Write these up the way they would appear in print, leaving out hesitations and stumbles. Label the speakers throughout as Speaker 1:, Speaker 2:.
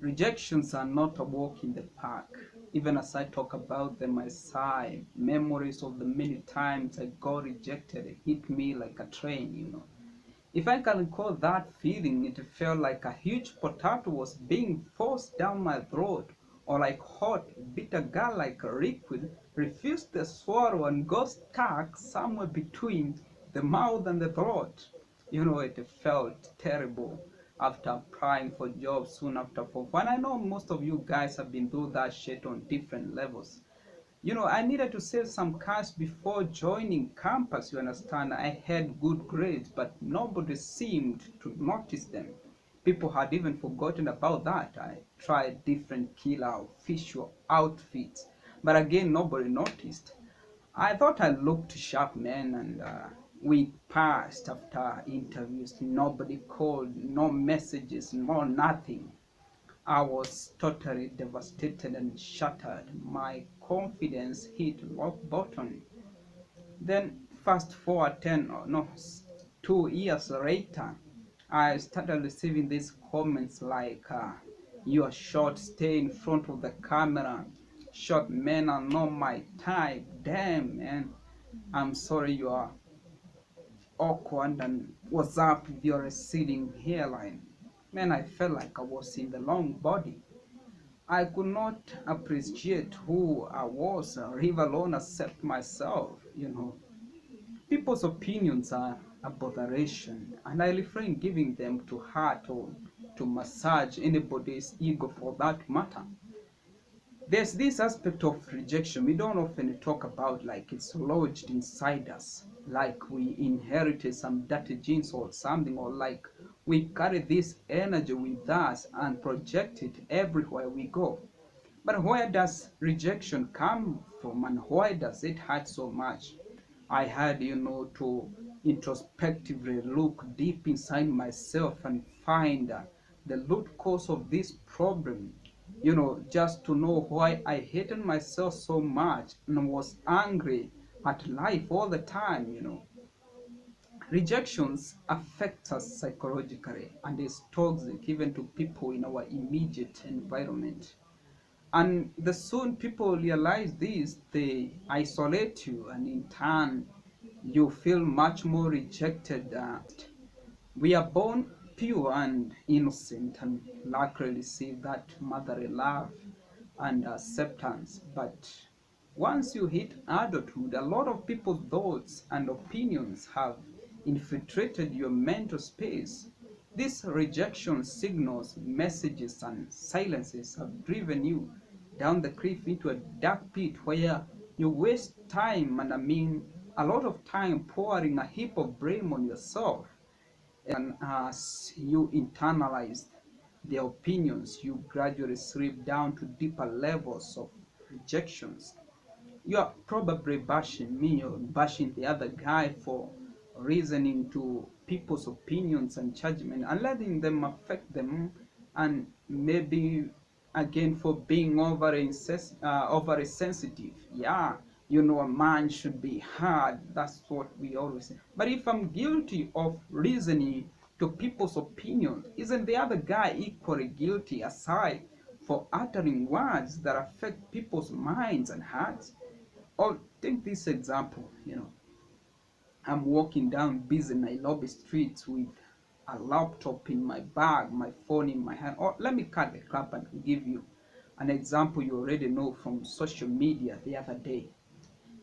Speaker 1: Rejections are not a walk in the park. Even as I talk about them, I sigh. Memories of the many times I got rejected hit me like a train. If I can recall that feeling, it felt like a huge potato was being forced down my throat, or like hot, bitter garlic liquid refused to swallow and got stuck somewhere between the mouth and the throat. It felt terrible after applying for jobs soon after for fun. I know most of you guys have been through that shit on different levels. I needed to save some cash before joining campus. You understand? I had good grades, but nobody seemed to notice them. People had even forgotten about that. I tried different killer official outfits, but again, nobody noticed. I thought I looked sharp, man, and we passed after interviews. Nobody called, no messages, no nothing. I was totally devastated and shattered. My confidence hit rock bottom. Then fast forward 10 or no 2 years later, I started receiving these comments like you are short, stay in front of the camera. Short men are not my type. Damn, man. I'm sorry you are awkward, and what's up with your receding hairline? Man, I felt like I was in the wrong body. I could not appreciate who I was, leave alone accept myself. People's opinions are a botheration, and I refrain giving them to hurt or to massage anybody's ego for that matter. There's this aspect of rejection we don't often talk about, like it's lodged inside us, like we inherited some dirty genes or something, or like we carry this energy with us and project it everywhere we go. But where does rejection come from, and why does it hurt so much? I had, to introspectively look deep inside myself and find the root cause of this problem. Just to know why I hated myself so much and was angry at life all the time. Rejections affect us psychologically and is toxic even to people in our immediate environment. And the soon people realize this, they isolate you, and in turn, you feel much more rejected. We are born pure and innocent and luckily receive that motherly love and acceptance. But once you hit adulthood, a lot of people's thoughts and opinions have infiltrated your mental space. These rejection signals, messages, and silences have driven you down the cliff into a dark pit where you waste time, and I mean a lot of time, pouring a heap of blame on yourself. And as you internalize their opinions, you gradually slip down to deeper levels of rejections. You are probably bashing me or bashing the other guy for reasoning to people's opinions and judgment and letting them affect them, and maybe again for being overly sensitive. Yeah, a man should be hard. That's what we always say. But if I'm guilty of reasoning to people's opinions, isn't the other guy equally guilty aside for uttering words that affect people's minds and hearts? Or take this example. I'm walking down busy Nairobi streets with a laptop in my bag, my phone in my hand. Or let me cut the crap and give you an example you already know from social media the other day.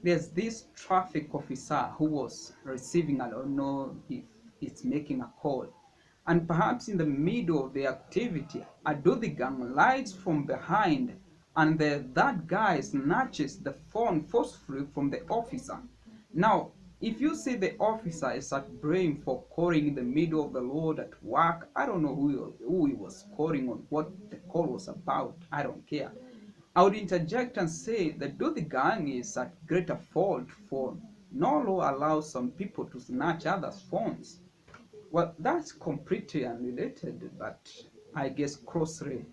Speaker 1: There's this traffic officer who was receiving, I don't know if it's making a call. And perhaps in the middle of the activity, a gang lights from behind, and that guy snatches the phone forcefully from the officer. Now, if you see the officer is at blame for calling in the middle of the road at work, I don't know who he was calling on, what the call was about, I don't care. I would interject and say the gang is at greater fault for no law allows some people to snatch others' phones. Well, that's completely unrelated, but I guess closely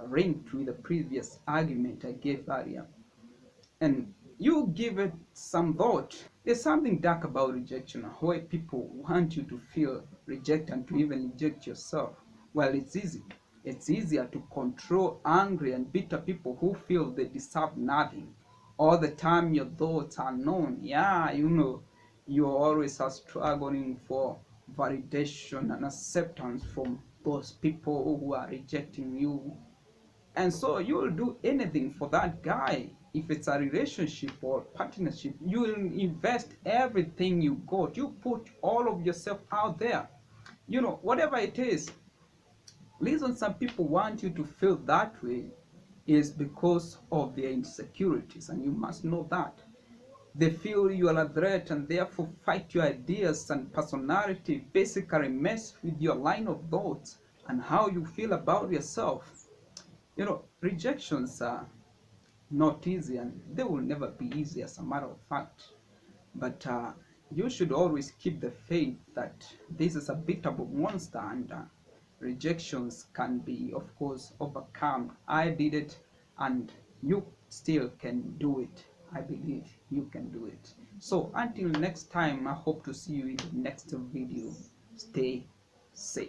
Speaker 1: linked with the previous argument I gave earlier. And you give it some thought. There's something dark about rejection, why people want you to feel rejected and to even reject yourself. Well, it's easy. It's easier to control angry and bitter people who feel they deserve nothing. All the time your thoughts are known. Yeah, you're always are struggling for validation and acceptance from those people who are rejecting you. And so you'll do anything for that guy. If it's a relationship or partnership, you'll invest everything you got. You put all of yourself out there. Whatever it is. Reason some people want you to feel that way is because of their insecurities, and you must know that. They feel you are a threat and therefore fight your ideas, and personality basically mess with your line of thoughts and how you feel about yourself. Rejections are not easy, and they will never be easy, as a matter of fact. But you should always keep the faith that this is a beatable monster, and rejections can be, of course, overcome. I did it, and you still can do it. I believe you can do it. So until next time, I hope to see you in the next video. Stay safe.